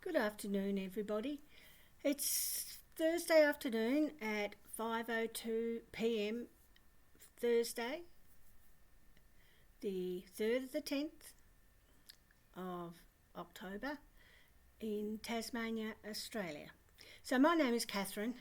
Good afternoon, everybody. It's Thursday afternoon at 5:02 p.m. Thursday, the 3rd of the 10th of October in Tasmania, Australia. So my name is Catherine.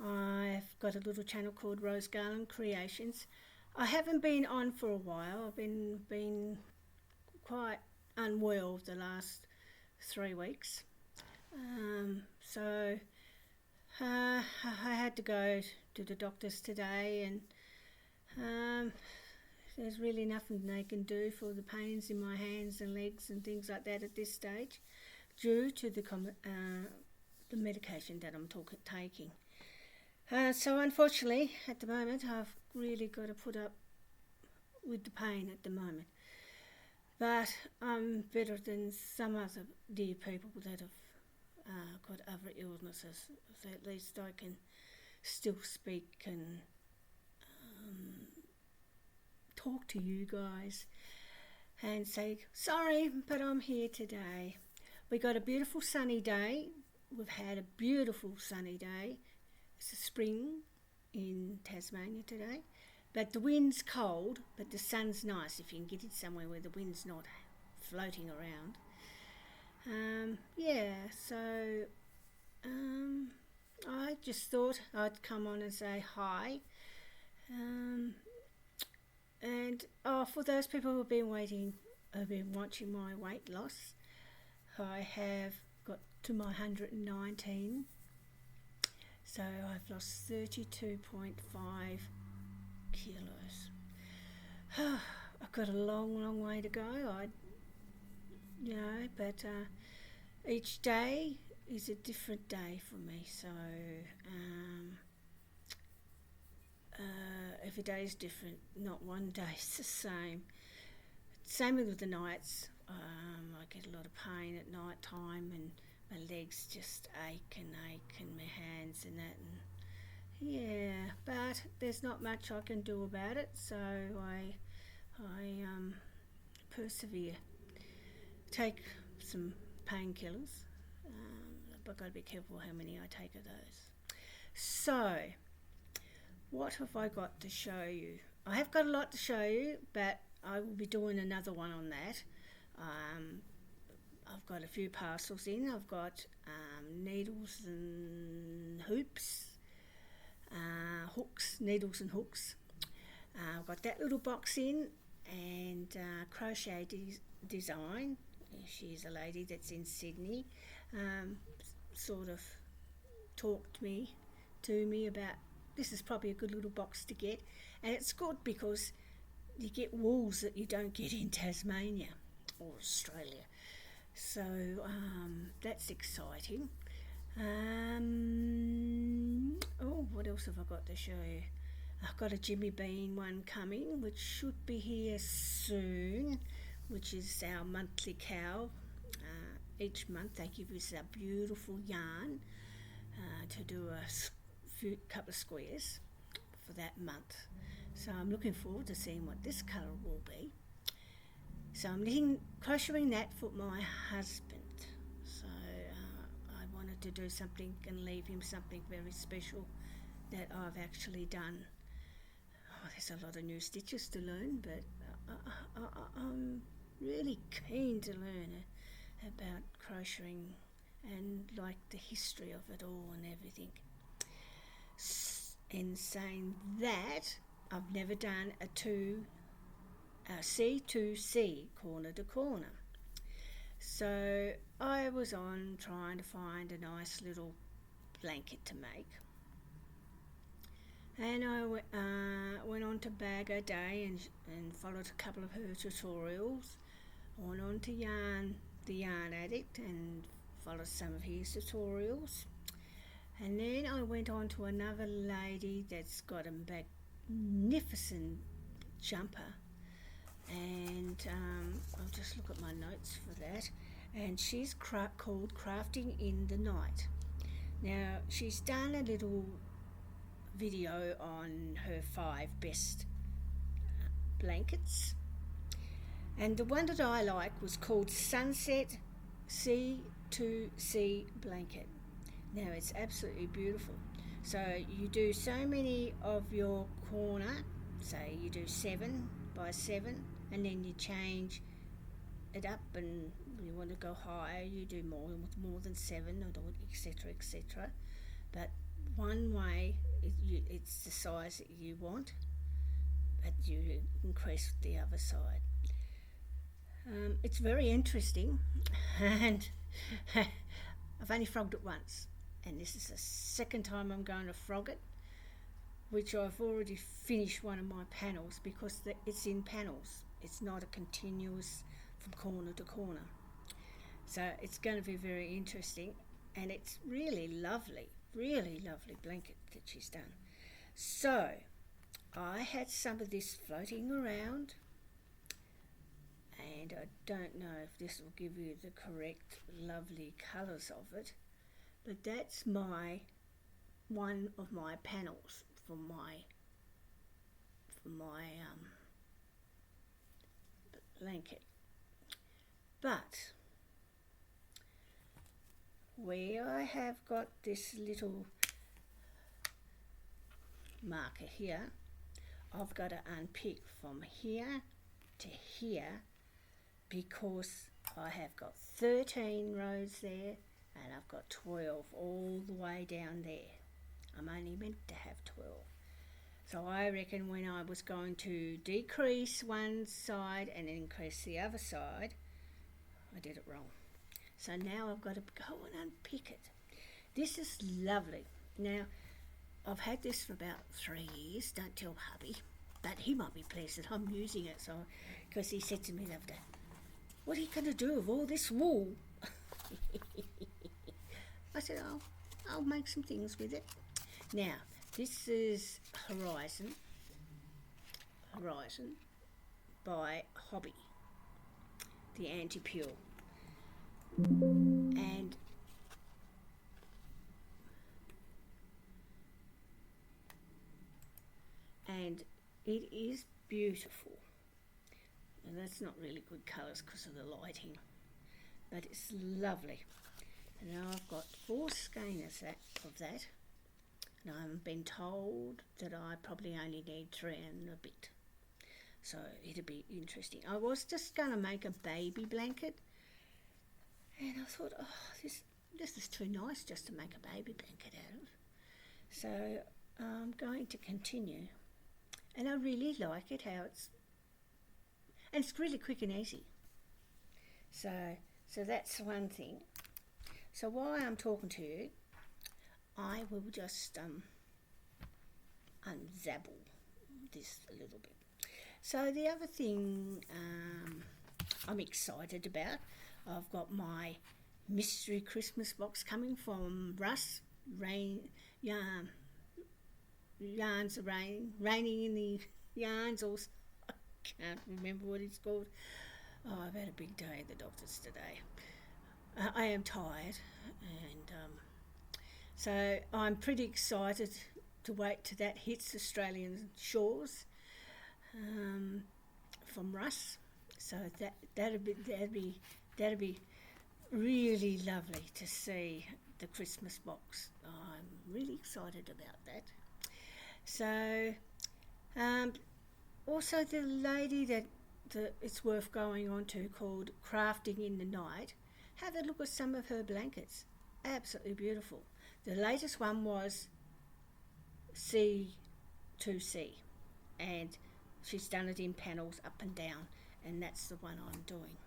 I've got a little channel called Roselikecrochert Creations. I haven't been on for a while. I've been quite unwell the last 3 weeks. So I had to go to the doctors today, and there's really nothing they can do for the pains in my hands and legs and things like that at this stage, due to the medication that I'm taking. So unfortunately, at the moment, I've really got to put up with the pain at the moment. But I'm better than some other dear people that have got other illnesses. So at least I can still speak and talk to you guys and say, sorry, but I'm here today. We got a beautiful sunny day. We've had a beautiful sunny day. It's a spring in Tasmania today. But the wind's cold, but the sun's nice if you can get it somewhere where the wind's not floating around. I just thought I'd come on and say hi. For those people who've been watching my weight loss, I have got to my 119. So I've lost 32.5 kilos. I've got a long way to go. But each day is a different day for me. So every day is different. Not one day is the same. Same with the nights. I get a lot of pain at night time, and my legs just ache and my hands and that. Yeah, but there's not much I can do about it, so I persevere. Take some painkillers, but I've got to be careful how many I take of those. So, what have I got to show you? I have got a lot to show you, but I will be doing another one on that. I've got a few parcels in. I've got needles and hoops. Needles and hooks. I've got that little box in, and Crochet Design. She's a lady that's in Sydney. Sort of talked to me about this is probably a good little box to get, and it's good because you get wools that you don't get in Tasmania or Australia. So that's exciting. What else have I got to show you? I've got a Jimmy Bean one coming, which should be here soon, which is our monthly cow. Each month they give us a beautiful yarn to do a couple of squares for that month. So I'm looking forward to seeing what this colour will be. So I'm crocheting that for my husband. So I wanted to do something and leave him something very special that I've actually done. There's a lot of new stitches to learn, but I'm really keen to learn about crocheting and like the history of it all and everything. In saying that, I've never done a C2C corner to corner. So I was on trying to find a nice little blanket to make. And I went on to Bag a Day and followed a couple of her tutorials. I went on to the Yarn Addict and followed some of his tutorials. And then I went on to another lady that's got a magnificent jumper. And I'll just look at my notes for that. And she's called Crafting in the Night. Now, she's done a little video on her 5 best blankets, and the one that I like was called Sunset Sea C2C Blanket. Now it's absolutely beautiful. So you do so many of your corner, say you do 7 by 7, and then you change it up, and you want to go higher, you do more than 7, or etc, etc. But one way it's the size that you want, but you increase the other side. It's very interesting, and I've only frogged it once, and this is the second time I'm going to frog it, which I've already finished one of my panels, because it's in panels. It's not a continuous from corner to corner. So it's going to be very interesting, and it's really lovely blanket that she's done. So I had some of this floating around, and I don't know if this will give you the correct lovely colours of it, but that's one of my panels for my blanket. But where I have got this little marker here, I've got to unpick from here to here, because I have got 13 rows there, and I've got 12 all the way down there. I'm only meant to have 12. So I reckon when I was going to decrease one side and increase the other side, I did it wrong. So now I've got to go and unpick it. This is lovely. Now, I've had this for about 3 years, don't tell hubby, but he might be pleased that I'm using it, so because he said to me the other day, "What are you going to do with all this wool?" I said, I'll make some things with it. Now, this is Horizon by Hobby, the anti-pure. And it is beautiful. And that's not really good colours because of the lighting, but it's lovely. And now I've got 4 skeiners of that. And I've been told that I probably only need 3 and a bit. So it'll be interesting. I was just going to make a baby blanket, and I thought, this is too nice just to make a baby blanket out of. So I'm going to continue. And I really like it how it's really quick and easy. So that's one thing. So while I'm talking to you, I will just unzabble this a little bit. So the other thing I'm excited about, I've got my mystery Christmas box coming from Russ. Yarns are raining in the yarns, or I can't remember what it's called. Oh, I've had a big day at the doctor's today. I am tired, and so I'm pretty excited to wait till that hits Australian shores from Russ. So that'd be really lovely to see the Christmas box. I'm really excited about that. So also the lady that it's worth going on to, called Crafting in the Night, have a look at some of her blankets. Absolutely beautiful. The latest one was C2C, and she's done it in panels up and down, and that's the one I'm doing.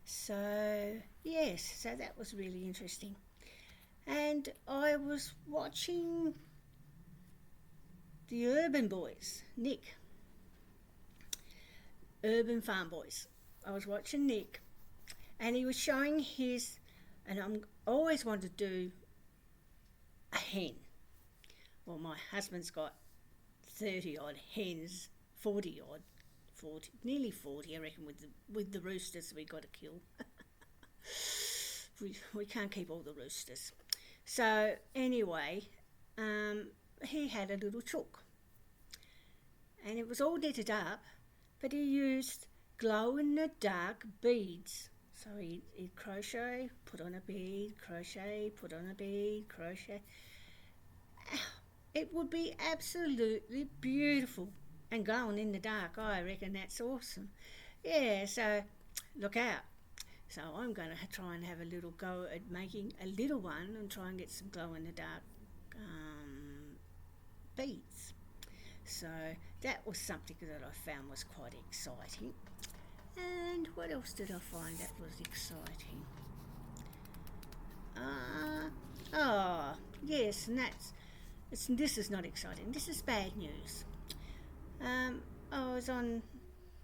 So yes, so that was really interesting. And I was watching the Urban Boys, Nick, Urban Farmboys. I was watching Nick, and he was showing his, and I'm always wanted to do a hen. Well, my husband's got 30 odd hens, 40, nearly 40, I reckon, with the roosters we got to kill. we can't keep all the roosters. So anyway, he had a little chook, and it was all knitted up, but he used glow-in-the-dark beads. So he'd crochet, put on a bead, crochet, put on a bead, crochet. It would be absolutely beautiful and glowing in the dark. I reckon that's awesome. Yeah, so look out. So I'm going to try and have a little go at making a little one and try and get some glow in the dark beads. So that was something that I found was quite exciting. And what else did I find that was exciting? Yes, and this is not exciting. This is bad news. I was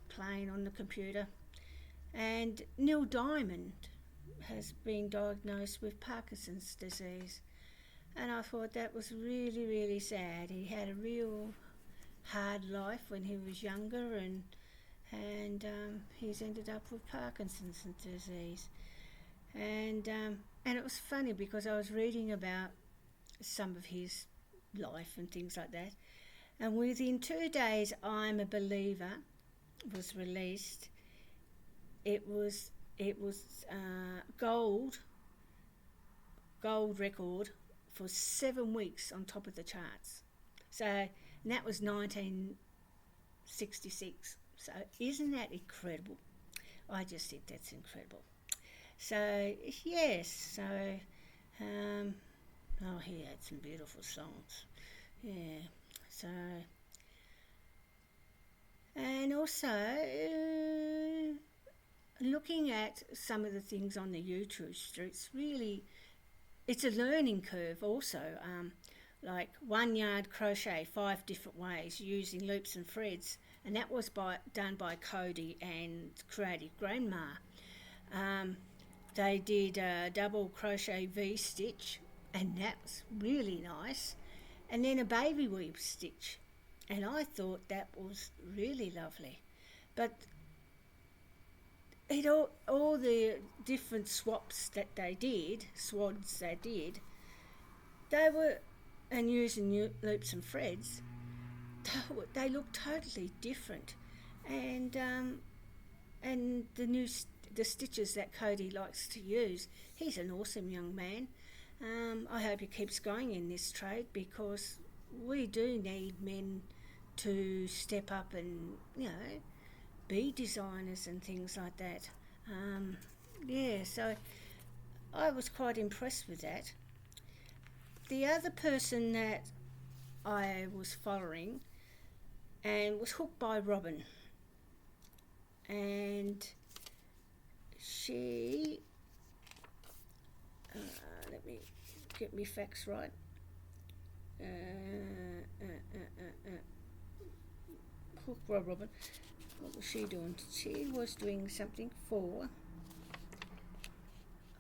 playing on the computer, and Neil Diamond has been diagnosed with Parkinson's disease, and I thought that was really, really sad. He had a real hard life when he was younger, and he's ended up with Parkinson's disease. And it was funny because I was reading about some of his life and things like that, and within 2 days I'm a Believer was released. It was gold record for 7 weeks on top of the charts. So, and that was 1966. So isn't that incredible? I just think that's incredible. So yes, so he had some beautiful songs. Yeah. So, and also looking at some of the things on the YouTube streets, really, it's a learning curve also. Like 1 yard crochet 5 different ways using loops and threads, and that was done by Cody and Creative Grandma. They did a double crochet V-stitch, and that was really nice, and then a baby weave stitch, and I thought that was really lovely. But all the different swads they did, they were, and using loops and threads, they look totally different, and the stitches that Cody likes to use, he's an awesome young man. I hope he keeps going in this trade, because we do need men to step up and be designers and things like that. So I was quite impressed with that. The other person that I was following and was hooked by Robin, and she let me get my facts right. Hooked by Robin. What was she doing? She was doing something for,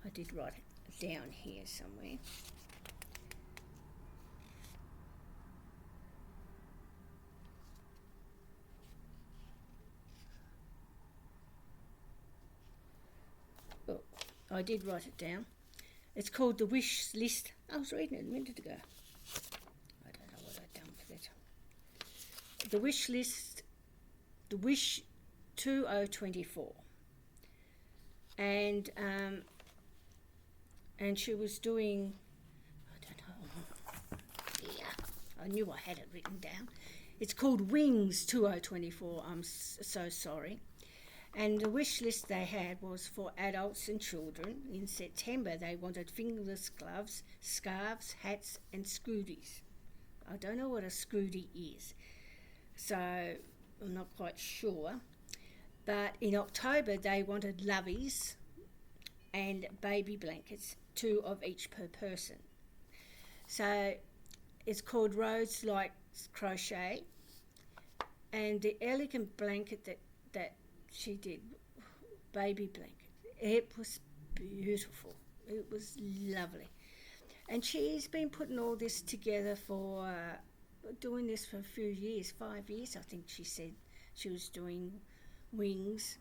I did write it down here somewhere. Oh, I did write it down. It's called the Wish List. I was reading it a minute ago. I don't know what I've done with it. The Wish List, the Wish 2024. And she was doing, I don't know. Yeah, I knew I had it written down. It's called Wings 2024. I'm so sorry. And the wish list they had was for adults and children. In September, they wanted fingerless gloves, scarves, hats, and scooties. I don't know what a scooty is, so I'm not quite sure. But in October, they wanted loveys and baby blankets, 2 of each per person. So it's called Roselikecrochert, and the elegant blanket that she did, baby blanket, it was beautiful. It was lovely. And she's been putting all this together for, doing this for a few years, 5 years I think she said she was doing wings,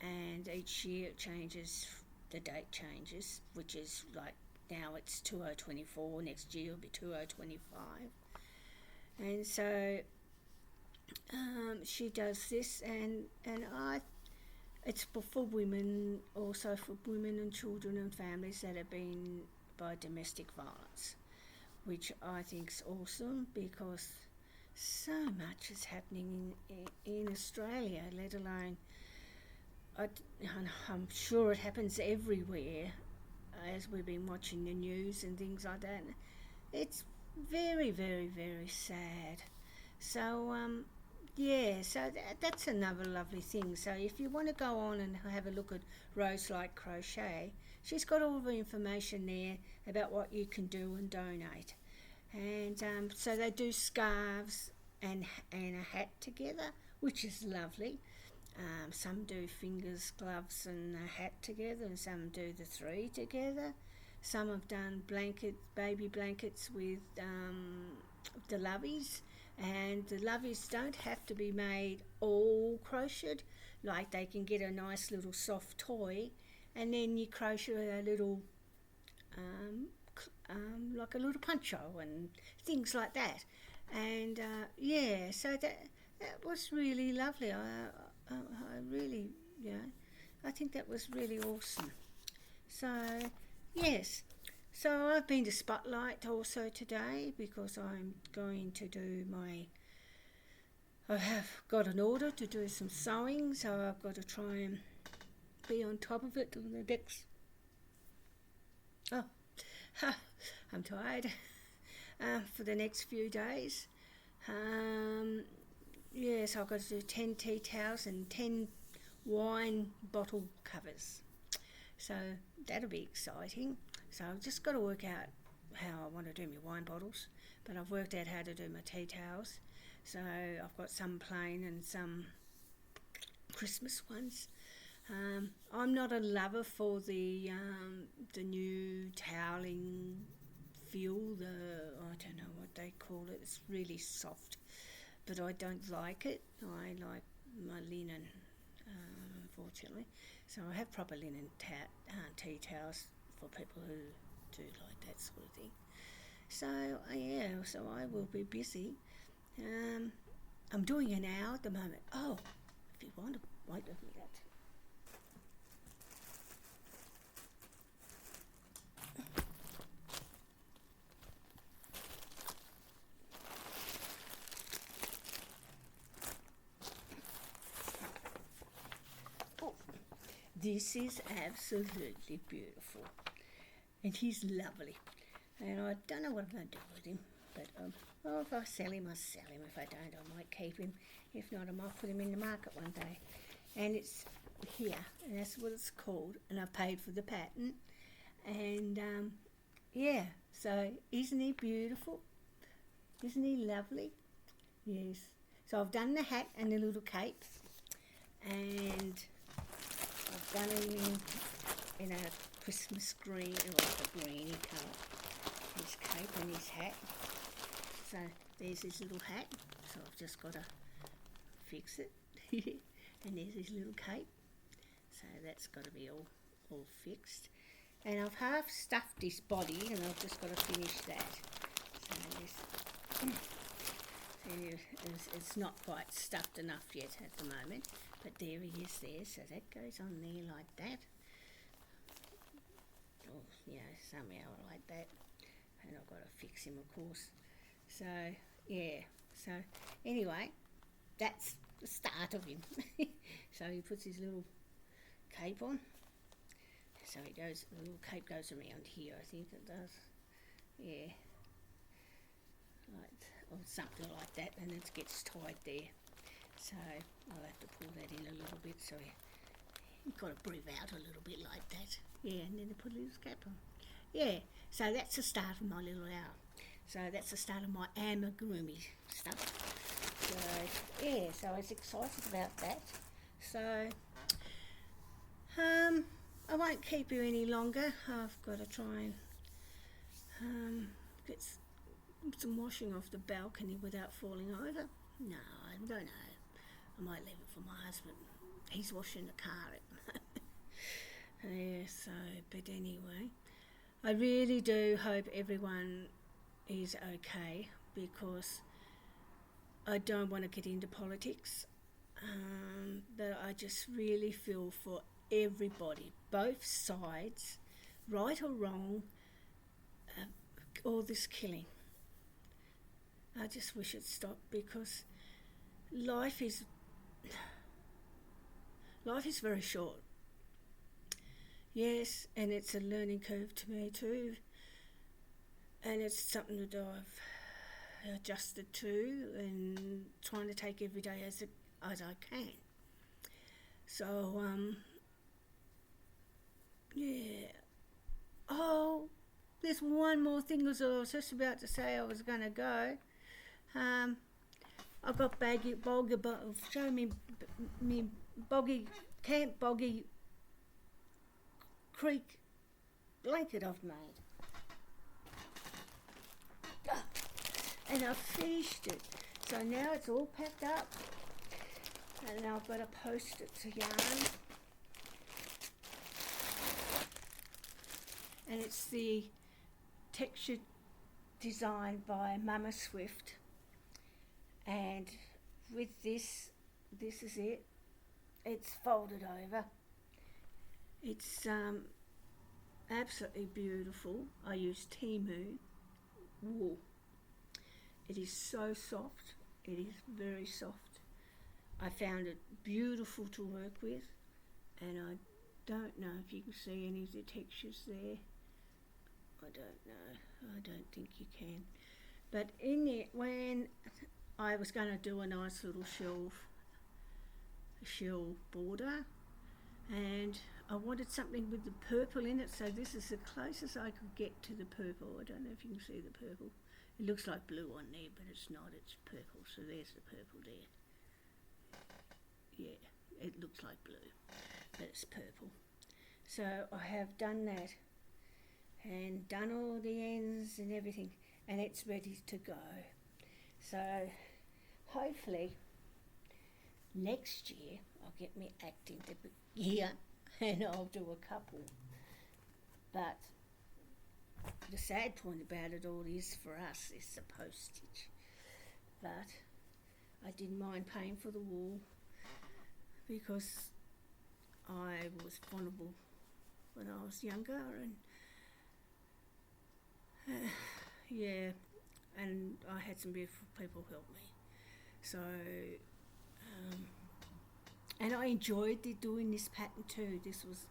and each year it changes, the date changes, which is like now it's 2024, next year will be 2025. And so she does this, and it's for women, also for women and children and families that have been by domestic violence, which I think is awesome because so much is happening in Australia, let alone, I'm sure it happens everywhere as we've been watching the news and things like that. It's very, very, very sad. So, so that's another lovely thing. So if you want to go on and have a look at Roselikecrochert, she's got all the information there about what you can do and donate. And so they do scarves and a hat together, which is lovely. Some do fingers, gloves and a hat together, and some do the three together. Some have done baby blankets with the loveys, and the loveys don't have to be made all crocheted. Like they can get a nice little soft toy, and then you crochet a little like a little poncho and things like that. And so that was really lovely. I really, I think that was really awesome. So yes, so I've been to Spotlight also today because I'm going to do I have got an order to do some sewing, so I've got to try and be on top of it in the next. I'm tired. For the next few days. So I've got to do 10 tea towels and 10 wine bottle covers. So that'll be exciting. So I've just got to work out how I want to do my wine bottles, but I've worked out how to do my tea towels. So I've got some plain and some Christmas ones. I'm not a lover for the new toweling feel, I don't know what they call it, it's really soft, but I don't like it. I like my linen, unfortunately. So I have proper linen tea towels for people who do like that sort of thing. So so I will be busy. I'm doing an hour at the moment. Oh, if you want to wait a minute. This is absolutely beautiful, and he's lovely, and I don't know what I'm going to do with him, but if I sell him, I'll sell him. If I don't, I might keep him. If not, I might put him in the market one day. And it's here, and that's what it's called, and I've paid for the pattern, and so isn't he beautiful? Isn't he lovely? Yes. So I've done the hat and the little cape, and I've done him in a Christmas green, or a greeny colour, his cape and his hat. So there's his little hat, so I've just got to fix it. And there's his little cape, so that's got to be all fixed. And I've half stuffed his body, and I've just got to finish that. So it's not quite stuffed enough yet at the moment, but there he is there, so that goes on there like that. Somehow like that. And I've got to fix him, of course. So, so anyway, that's the start of him. So he puts his little cape on. So the little cape goes around here, I think it does. Or something like that, and it gets tied there. So I'll have to pull that in a little bit, so you've got to breathe out a little bit like that. And then put a little cap on. So that's the start of my little owl. So that's the start of my amigurumi stuff. So so I was excited about that. So I won't keep you any longer. I've got to try and get some washing off the balcony without falling over. No, I don't know. I might leave it for my husband. He's washing the car at the moment. But anyway, I really do hope everyone is okay, because I don't want to get into politics. But I just really feel for everybody, both sides, right or wrong, all this killing. I just wish it stopped, because life is very short. Yes, and it's a learning curve to me too, and it's something that I've adjusted to and trying to take every day as I can. So yeah. Oh, there's one more thing as I was just about to say I was going to go. I've got show me Camp Boggy Creek Blanket I've made. And I've finished it. So now it's all packed up. And now I've got to post it to Yarn. And it's the texture design by MommaSwift. And with this is it. It's folded over. It's absolutely beautiful. I use Temu wool. It is so soft. It is very soft. I found it beautiful to work with, and I don't know if you can see any of the textures there. I don't know. I don't think you can. But in it, when I was going to do a nice little shell border, and I wanted something with the purple in it, so this is the closest I could get to the purple. I don't know if you can see the purple. It looks like blue on there, but it's not. It's purple, so there's the purple there. Yeah, it looks like blue, but it's purple. So I have done that and done all the ends and everything, and it's ready to go. So hopefully next year I'll get me acting gear and I'll do a couple. But the sad point about it all is, for us, is the postage. But I didn't mind paying for the wool, because I was vulnerable when I was younger, and yeah, and I had some beautiful people help me. So, and I enjoyed doing this pattern too. This was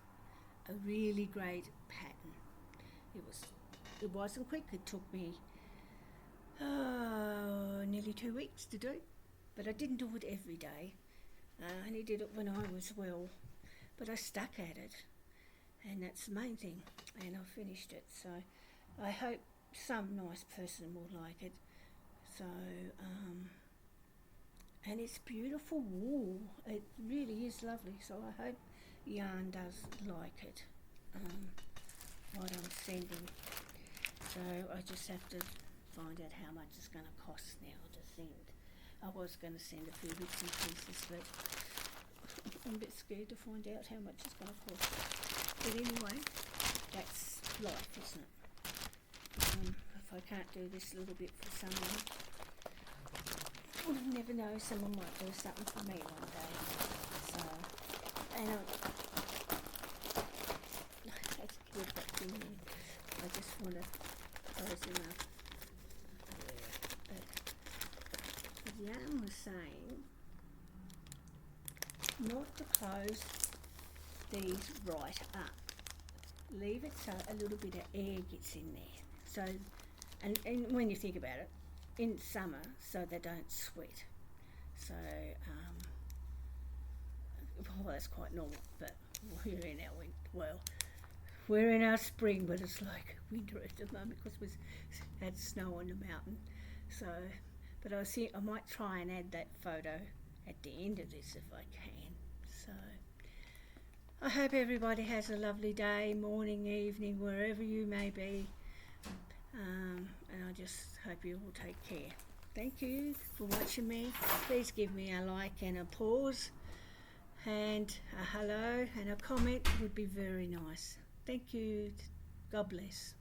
a really great pattern. It wasn't quick. It took me nearly 2 weeks to do, but I didn't do it every day. I only did it when I was well, but I stuck at it, and that's the main thing, and I finished it. So I hope some nice person will like it. So and it's beautiful wool. It really is lovely. So I hope Yarn does like it, what I'm sending. So I just have to find out how much it's going to cost now to send. I was going to send a few bits and pieces, but I'm a bit scared to find out how much it's going to cost. But anyway, that's life, isn't it? If I can't do this little bit for someone, you never know, someone might do something for me one day. So, and let's get that in there. I just want to close them up. Jan was saying not to close these right up. Leave it so a little bit of air gets in there. So, and when you think about it, in summer, so they don't sweat. So, well, that's quite normal, but we're in our winter. Well, we're in our spring, but it's like winter at the moment because we've had snow on the mountain. So, but I might try and add that photo at the end of this if I can. So, I hope everybody has a lovely day, morning, evening, wherever you may be. And I just hope you all take care. Thank you for watching me. Please give me a like and a pause, and a hello and a comment would be very nice. Thank you. God bless.